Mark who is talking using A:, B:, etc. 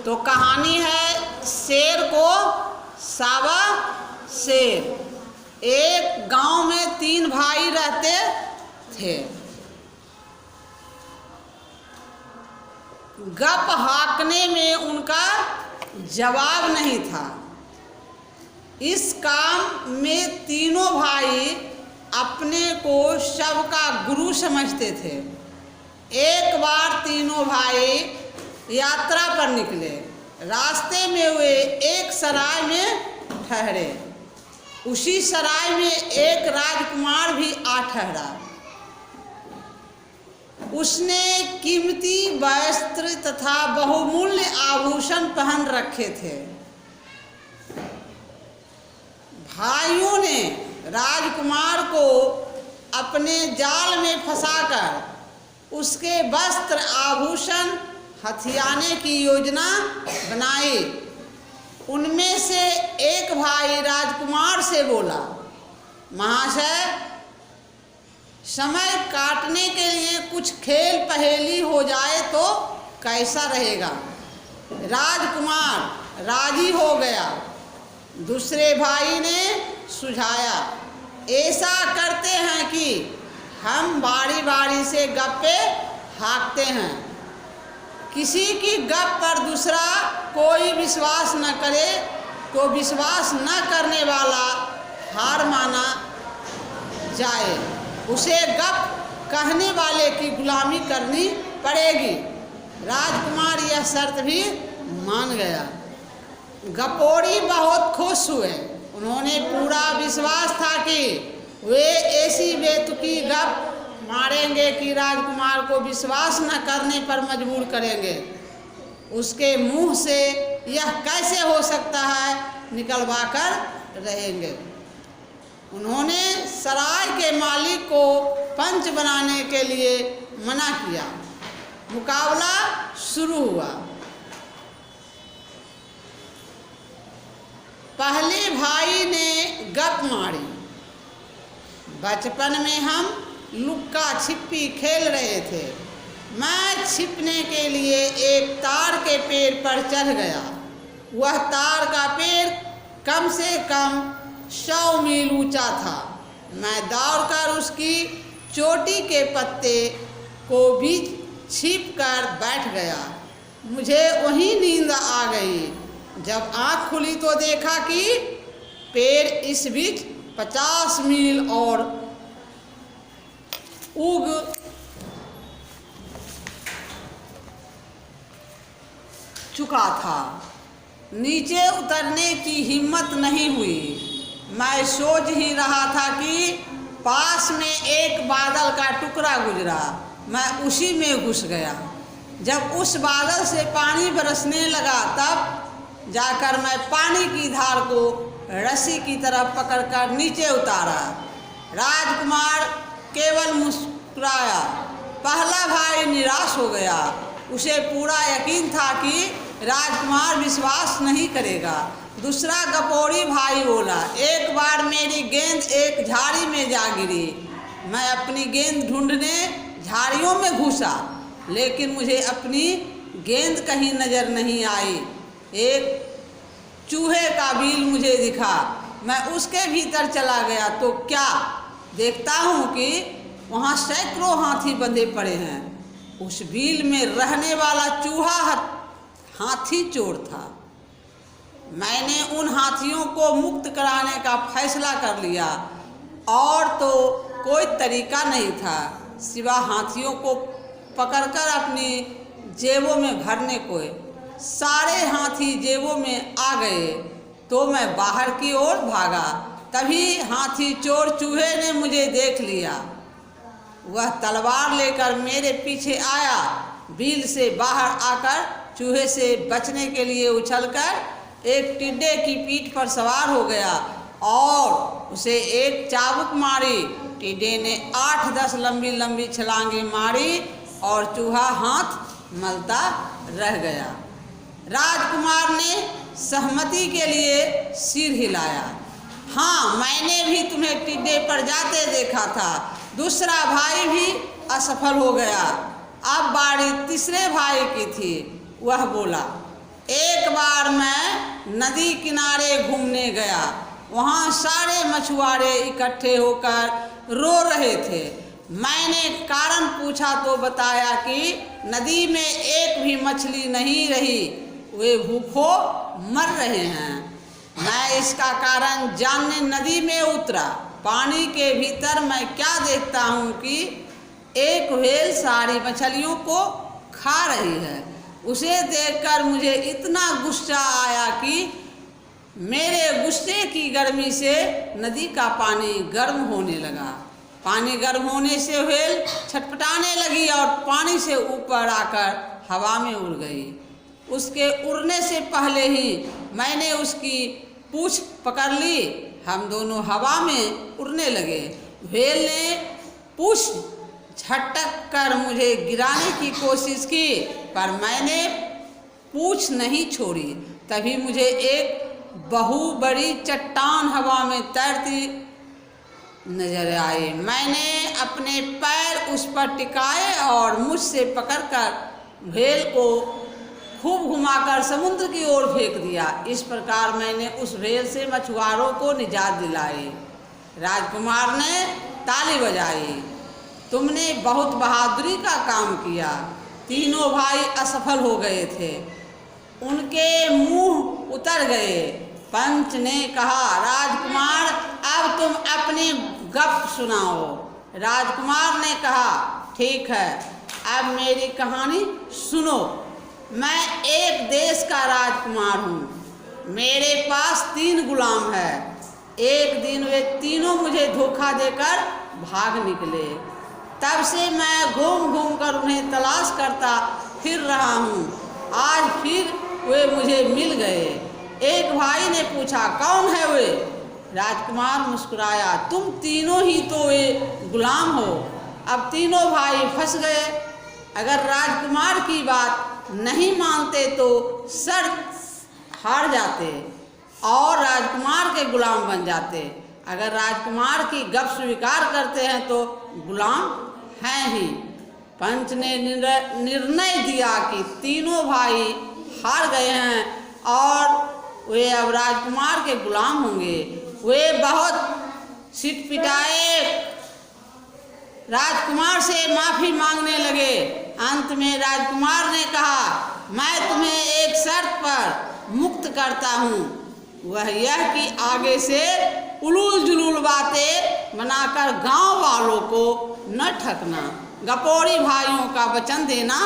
A: तो कहानी है शेर को सावा शेर। एक गांव में 3 भाई रहते थे। गप हाँकने में उनका जवाब नहीं था। इस काम में तीनों भाई अपने को सबका गुरु समझते थे। एक बार तीनों भाई यात्रा पर निकले। रास्ते में वे एक सराय में ठहरे। उसी सराय में एक राजकुमार भी आ ठहरा। उसने कीमती वस्त्र तथा बहुमूल्य आभूषण पहन रखे थे। भाइयों ने राजकुमार को अपने जाल में फंसाकर उसके वस्त्र आभूषण हथियाने की योजना बनाई। उनमें से एक भाई राजकुमार से बोला, महाशय, समय काटने के लिए कुछ खेल पहेली हो जाए तो कैसा रहेगा। राजकुमार राजी हो गया। दूसरे भाई ने सुझाया, ऐसा करते हैं कि हम बारी बारी से गप्पे हाँकते हैं। किसी की गप पर दूसरा कोई विश्वास न करे तो विश्वास न करने वाला हार माना जाए। उसे गप कहने वाले की गुलामी करनी पड़ेगी। राजकुमार यह शर्त भी मान गया। गपोरी बहुत खुश हुए। उन्होंने पूरा विश्वास था कि वे ऐसी बेतुकी गप मारेंगे कि राजकुमार को विश्वास न करने पर मजबूर करेंगे। उसके मुंह से यह कैसे हो सकता है निकलवा कर रहेंगे। उन्होंने सराय के मालिक को पंच बनाने के लिए मना किया। मुकाबला शुरू हुआ। पहले भाई ने गप मारी, बचपन में हम लुक्का छिपी खेल रहे थे। मैं छिपने के लिए एक तार के पेड़ पर चढ़ गया। वह तार का पेड़ कम से कम 100 मील ऊंचा था। मैं दौड़कर उसकी चोटी के पत्ते को भी छिप कर बैठ गया। मुझे वहीं नींद आ गई। जब आँख खुली तो देखा कि पेड़ इस बीच 50 मील और उग चुका था। नीचे उतरने की हिम्मत नहीं हुई। मैं सोच ही रहा था कि पास में एक बादल का टुकड़ा गुजरा। मैं उसी में घुस गया। जब उस बादल से पानी बरसने लगा तब जाकर मैं पानी की धार को रस्सी की तरफ पकड़कर नीचे उतारा। राजकुमार केवल मुस्कुराया। पहला भाई निराश हो गया। उसे पूरा यकीन था कि राजकुमार विश्वास नहीं करेगा। दूसरा गपोरी भाई बोला, एक बार मेरी गेंद एक झाड़ी में जा गिरी। मैं अपनी गेंद ढूंढने झाड़ियों में घुसा, लेकिन मुझे अपनी गेंद कहीं नजर नहीं आई। एक चूहे का बिल मुझे दिखा। मैं उसके भीतर चला गया तो क्या देखता हूँ कि वहाँ सैकड़ों हाथी बंधे पड़े हैं। उस बिल में रहने वाला चूहा हाथी चोर था। मैंने उन हाथियों को मुक्त कराने का फैसला कर लिया और तो कोई तरीका नहीं था सिवा हाथियों को पकड़कर अपनी जेबों में भरने को। सारे हाथी जेबों में आ गए तो मैं बाहर की ओर भागा। तभी हाथी चोर चूहे ने मुझे देख लिया। वह तलवार लेकर मेरे पीछे आया। बिल से बाहर आकर चूहे से बचने के लिए उछलकर एक टिड्डे की पीठ पर सवार हो गया और उसे एक चाबुक मारी। टिड्डे ने 8-10 लंबी लंबी छलांगे मारी और चूहा हाथ मलता रह गया। राजकुमार ने सहमति के लिए सिर हिलाया। हाँ, मैंने भी तुम्हें टिड्डे पर जाते देखा था। दूसरा भाई भी असफल हो गया। अब बारी तीसरे भाई की थी। वह बोला, एक बार मैं नदी किनारे घूमने गया। वहाँ सारे मछुआरे इकट्ठे होकर रो रहे थे। मैंने कारण पूछा तो बताया कि नदी में एक भी मछली नहीं रही, वे भूखों मर रहे हैं। मैं इसका कारण जानने नदी में उतरा। पानी के भीतर मैं क्या देखता हूँ कि एक व्हेल सारी मछलियों को खा रही है। उसे देखकर मुझे इतना गुस्सा आया कि मेरे गुस्से की गर्मी से नदी का पानी गर्म होने लगा। पानी गर्म होने से व्हेल छटपटाने लगी और पानी से ऊपर आकर हवा में उड़ गई। उसके उड़ने से पहले ही मैंने उसकी पूंछ पकड़ ली। हम दोनों हवा में उड़ने लगे। व्हेल ने पूंछ झटक कर मुझे गिराने की कोशिश की, पर मैंने पूंछ नहीं छोड़ी। तभी मुझे एक बहु बड़ी चट्टान हवा में तैरती नजर आई। मैंने अपने पैर उस पर टिकाए और मुझसे पकड़कर व्हेल को खूब घुमाकर समुद्र की ओर फेंक दिया। इस प्रकार मैंने उस व्हेल से मछुआरों को निजात दिलाई। राजकुमार ने ताली बजाई। तुमने बहुत बहादुरी का काम किया। तीनों भाई असफल हो गए थे, उनके मुंह उतर गए। पंच ने कहा, राजकुमार अब तुम अपनी गप सुनाओ। राजकुमार ने कहा, ठीक है, अब मेरी कहानी सुनो। मैं एक देश का राजकुमार हूँ। मेरे पास 3 गुलाम है। एक दिन वे तीनों मुझे धोखा देकर भाग निकले। तब से मैं घूम घूम कर उन्हें तलाश करता फिर रहा हूँ। आज फिर वे मुझे मिल गए। एक भाई ने पूछा, कौन है वे? राजकुमार मुस्कुराया, तुम तीनों ही तो वे गुलाम हो। अब तीनों भाई फंस गए। अगर राजकुमार की बात नहीं मानते तो शर्त हार जाते और राजकुमार के गुलाम बन जाते। अगर राजकुमार की गप स्वीकार करते हैं तो गुलाम हैं ही। पंच ने निर्णय दिया कि तीनों भाई हार गए हैं और वे अब राजकुमार के गुलाम होंगे। वे बहुत सिटपिटाए राजकुमार से माफ़ी मांगने लगे। अंत में राजकुमार ने कहा, मैं तुम्हें एक शर्त पर मुक्त करता हूँ। वह यह कि आगे से उलूल जुलूल बातें बनाकर गांव वालों को न ठगना। गपोड़ी भाइयों का वचन देना